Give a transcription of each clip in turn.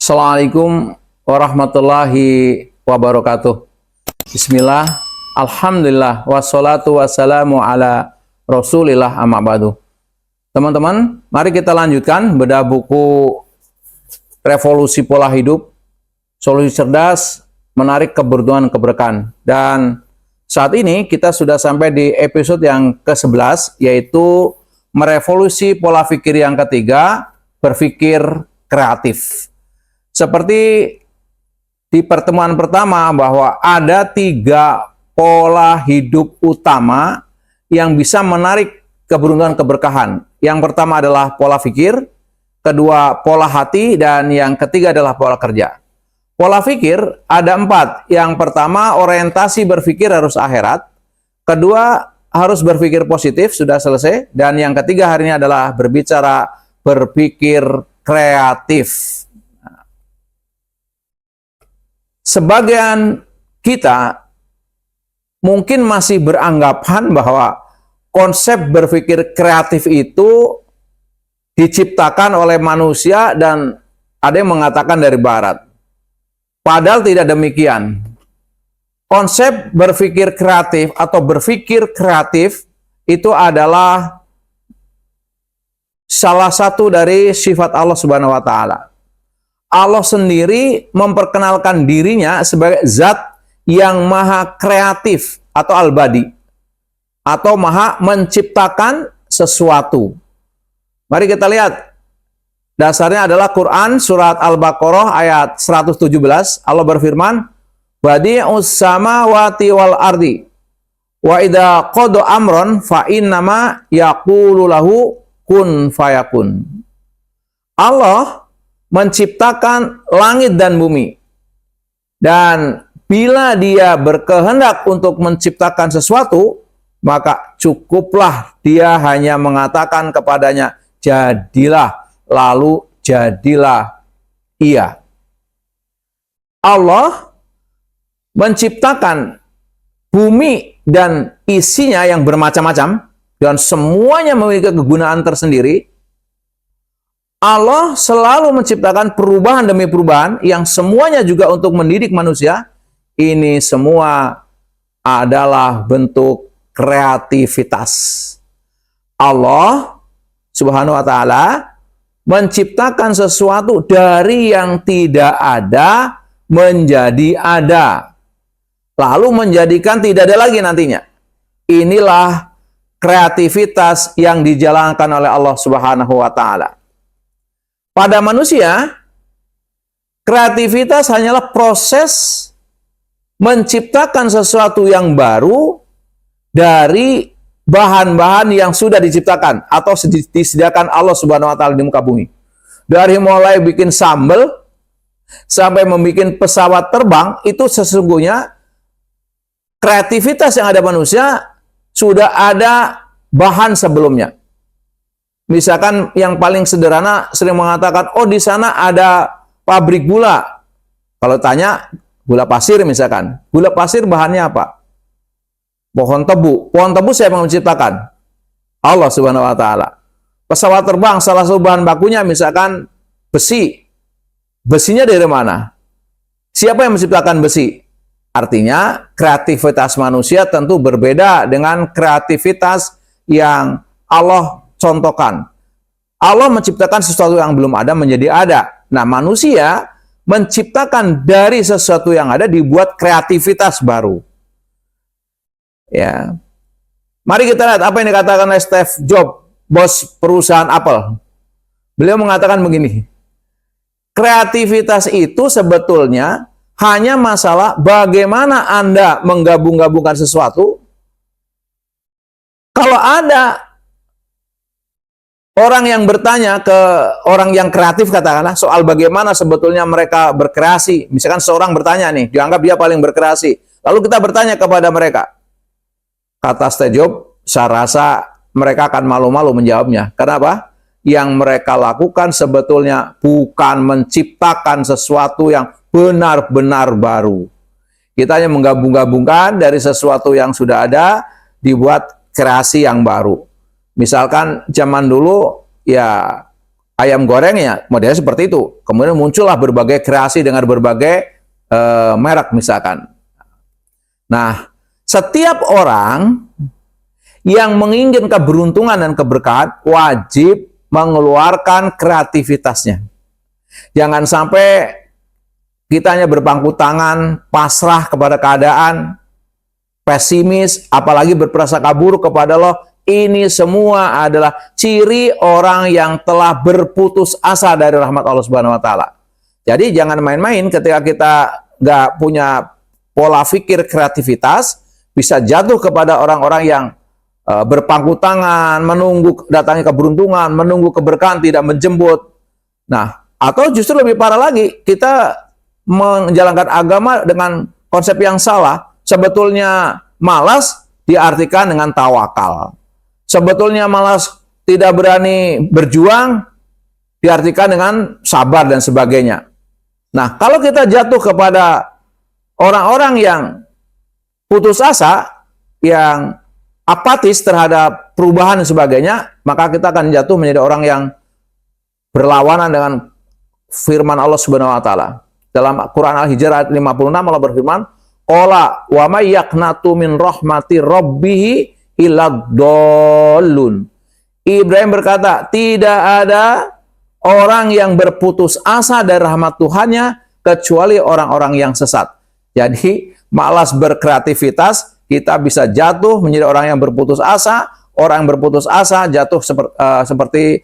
Assalamualaikum warahmatullahi wabarakatuh. Bismillah, alhamdulillah, wassalatu wassalamu ala rasulillah amma ba'du. Teman-teman, mari kita lanjutkan bedah buku Revolusi Pola Hidup, Solusi Cerdas, Menarik Keberuntungan Keberkahan. Dan saat ini kita sudah sampai di episode yang ke-11, yaitu merevolusi pola pikir yang ketiga, berpikir kreatif. Seperti di pertemuan pertama bahwa ada 3 pola hidup utama yang bisa menarik keberuntungan keberkahan. Yang pertama adalah pola pikir, kedua pola hati, dan yang ketiga adalah pola kerja. Pola pikir ada 4. Yang pertama, orientasi berpikir harus akhirat. Kedua, harus berpikir positif, sudah selesai. Dan yang ketiga hari ini adalah berbicara berpikir kreatif. Sebagian kita mungkin masih beranggapan bahwa konsep berpikir kreatif itu diciptakan oleh manusia dan ada yang mengatakan dari barat. Padahal tidak demikian. Konsep berpikir kreatif atau berpikir kreatif itu adalah salah satu dari sifat Allah Subhanahu wa taala. Allah sendiri memperkenalkan dirinya sebagai zat yang maha kreatif atau al-badi, atau maha menciptakan sesuatu. Mari kita lihat. Dasarnya adalah Quran surat Al-Baqarah ayat 117. Allah berfirman, "Badi'us samawati wal ardi wa idza qada amron fa innama yaqulu lahu kun fayakun." Allah menciptakan langit dan bumi. Dan bila dia berkehendak untuk menciptakan sesuatu, maka cukuplah dia hanya mengatakan kepadanya, jadilah, lalu jadilah ia. Allah menciptakan bumi dan isinya yang bermacam-macam, dan semuanya memiliki kegunaan tersendiri. Allah selalu menciptakan perubahan demi perubahan yang semuanya juga untuk mendidik manusia. Ini semua adalah bentuk kreativitas. Allah Subhanahu wa taala menciptakan sesuatu dari yang tidak ada menjadi ada. Lalu menjadikan tidak ada lagi nantinya. Inilah kreativitas yang dijalankan oleh Allah Subhanahu wa taala. Pada manusia, kreativitas hanyalah proses menciptakan sesuatu yang baru dari bahan-bahan yang sudah diciptakan atau disediakan Allah Subhanahu wa taala di muka bumi. Dari mulai bikin sambal sampai membuat pesawat terbang, itu sesungguhnya kreativitas yang ada manusia sudah ada bahan sebelumnya. Misalkan yang paling sederhana sering mengatakan, oh di sana ada pabrik gula. Kalau tanya, gula pasir misalkan. Gula pasir bahannya apa? Pohon tebu. Pohon tebu siapa yang menciptakan? Allah Subhanahu wa taala. Pesawat terbang salah satu bahan bakunya misalkan besi. Besinya dari mana? Siapa yang menciptakan besi? Artinya kreativitas manusia tentu berbeda dengan kreativitas yang Allah contohkan. Allah menciptakan sesuatu yang belum ada menjadi ada. Nah, manusia menciptakan dari sesuatu yang ada dibuat kreativitas baru. Ya. Mari kita lihat apa yang dikatakan oleh Steve Jobs, bos perusahaan Apple. Beliau mengatakan begini, kreativitas itu sebetulnya hanya masalah bagaimana Anda menggabung-gabungkan sesuatu. Kalau ada orang yang bertanya ke orang yang kreatif, katakanlah, soal bagaimana sebetulnya mereka berkreasi. Misalkan seorang bertanya nih, dianggap dia paling berkreasi. Lalu kita bertanya kepada mereka. Kata Steve Jobs, saya rasa mereka akan malu-malu menjawabnya. Kenapa? Yang mereka lakukan sebetulnya bukan menciptakan sesuatu yang benar-benar baru. Kita hanya menggabung-gabungkan dari sesuatu yang sudah ada, dibuat kreasi yang baru. Misalkan zaman dulu ya ayam gorengnya modelnya seperti itu. Kemudian muncullah berbagai kreasi dengan berbagai merek misalkan. Nah, setiap orang yang menginginkan keberuntungan dan keberkahan wajib mengeluarkan kreativitasnya. Jangan sampai kita hanya berpangku tangan, pasrah kepada keadaan, pesimis, apalagi berprasangka buruk kepada Allah. Ini semua adalah ciri orang yang telah berputus asa dari rahmat Allah Subhanahu wa taala. Jadi jangan main-main ketika kita nggak punya pola pikir kreativitas, bisa jatuh kepada orang-orang yang berpangku tangan, menunggu datangnya keberuntungan, menunggu keberkahan, tidak menjemput. Nah, atau justru lebih parah lagi, kita menjalankan agama dengan konsep yang salah. Sebetulnya malas diartikan dengan tawakal. Sebetulnya malas tidak berani berjuang diartikan dengan sabar dan sebagainya. Nah, kalau kita jatuh kepada orang-orang yang putus asa, yang apatis terhadap perubahan dan sebagainya, maka kita akan jatuh menjadi orang yang berlawanan dengan firman Allah Subhanahu wa taala. Dalam Quran Al-Hijr ayat 56 Allah berfirman, "Qala wa may yaqnatu min rahmati rabbih illa dhallun." Ibrahim berkata, tidak ada orang yang berputus asa dari rahmat Tuhannya kecuali orang-orang yang sesat. Jadi, malas berkreativitas, kita bisa jatuh menjadi orang yang berputus asa. Orang yang berputus asa jatuh seperti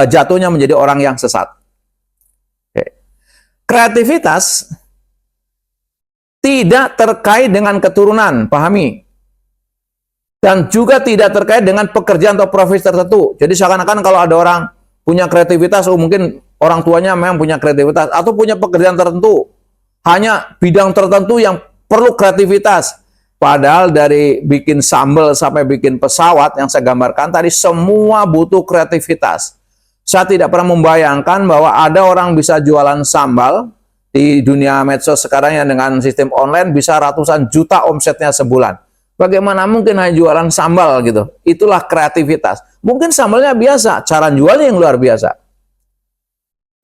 jatuhnya menjadi orang yang sesat. Oke. Kreativitas tidak terkait dengan keturunan, pahami. Dan juga tidak terkait dengan pekerjaan atau profesi tertentu. Jadi seakan-akan kalau ada orang punya kreativitas, mungkin orang tuanya memang punya kreativitas atau punya pekerjaan tertentu. Hanya bidang tertentu yang perlu kreativitas. Padahal dari bikin sambal sampai bikin pesawat yang saya gambarkan tadi semua butuh kreativitas. Saya tidak pernah membayangkan bahwa ada orang bisa jualan sambal di dunia medsos sekarang yang dengan sistem online bisa ratusan juta omsetnya sebulan. Bagaimana mungkin hanya jualan sambal gitu? Itulah kreativitas. Mungkin sambalnya biasa, cara jualnya yang luar biasa.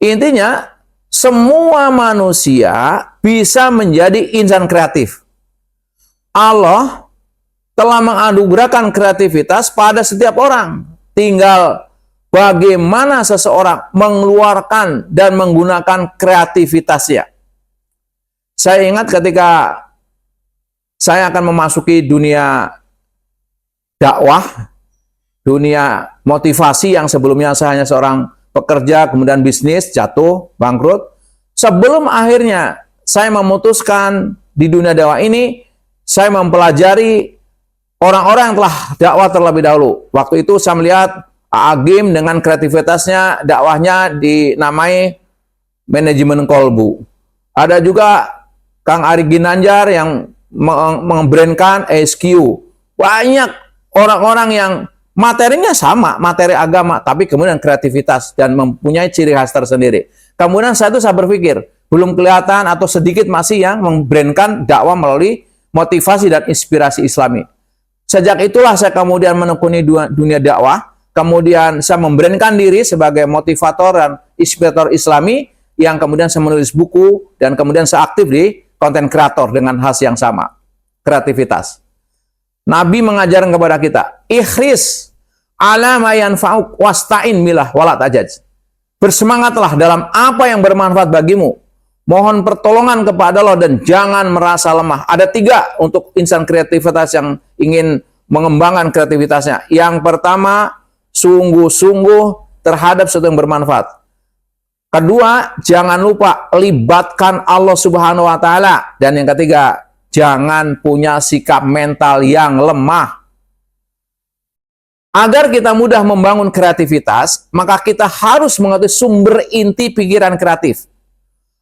Intinya semua manusia bisa menjadi insan kreatif. Allah telah menganugerahkan kreativitas pada setiap orang. Tinggal bagaimana seseorang mengeluarkan dan menggunakan kreativitasnya. Saya ingat ketika saya akan memasuki dunia dakwah, dunia motivasi yang sebelumnya saya hanya seorang pekerja, kemudian bisnis, jatuh, bangkrut. Sebelum akhirnya saya memutuskan di dunia dakwah ini, saya mempelajari orang-orang yang telah dakwah terlebih dahulu. Waktu itu saya melihat Agim dengan kreativitasnya, dakwahnya dinamai manajemen kolbu. Ada juga Kang Ari Ginanjar yang membrandkan SQ. Banyak orang-orang yang materinya sama, materi agama, tapi kemudian kreativitas dan mempunyai ciri khas tersendiri. Kemudian saya berpikir, belum kelihatan atau sedikit masih yang membrandkan dakwah melalui motivasi dan inspirasi Islami. Sejak itulah saya kemudian menekuni dunia dakwah, kemudian saya membrandkan diri sebagai motivator dan inspirator Islami, yang kemudian saya menulis buku, dan kemudian saya aktif di konten kreator dengan khas yang sama, kreativitas. Nabi mengajarkan kepada kita, ikhris ala ma yanfa'uk wasta'in billah wala tajaj. Bersemangatlah dalam apa yang bermanfaat bagimu. Mohon pertolongan kepada Allah dan jangan merasa lemah. Ada 3 untuk insan kreativitas yang ingin mengembangkan kreativitasnya. Yang pertama, sungguh-sungguh terhadap sesuatu yang bermanfaat. Kedua, jangan lupa libatkan Allah Subhanahu wa taala. Dan yang ketiga, jangan punya sikap mental yang lemah. Agar kita mudah membangun kreativitas, maka kita harus mengetahui sumber inti pikiran kreatif.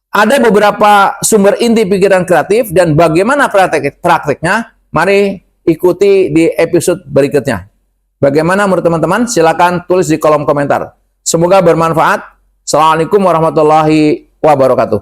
Ada beberapa sumber inti pikiran kreatif dan bagaimana prakteknya, mari ikuti di episode berikutnya. Bagaimana menurut teman-teman? Silakan tulis di kolom komentar. Semoga bermanfaat. Assalamualaikum warahmatullahi wabarakatuh.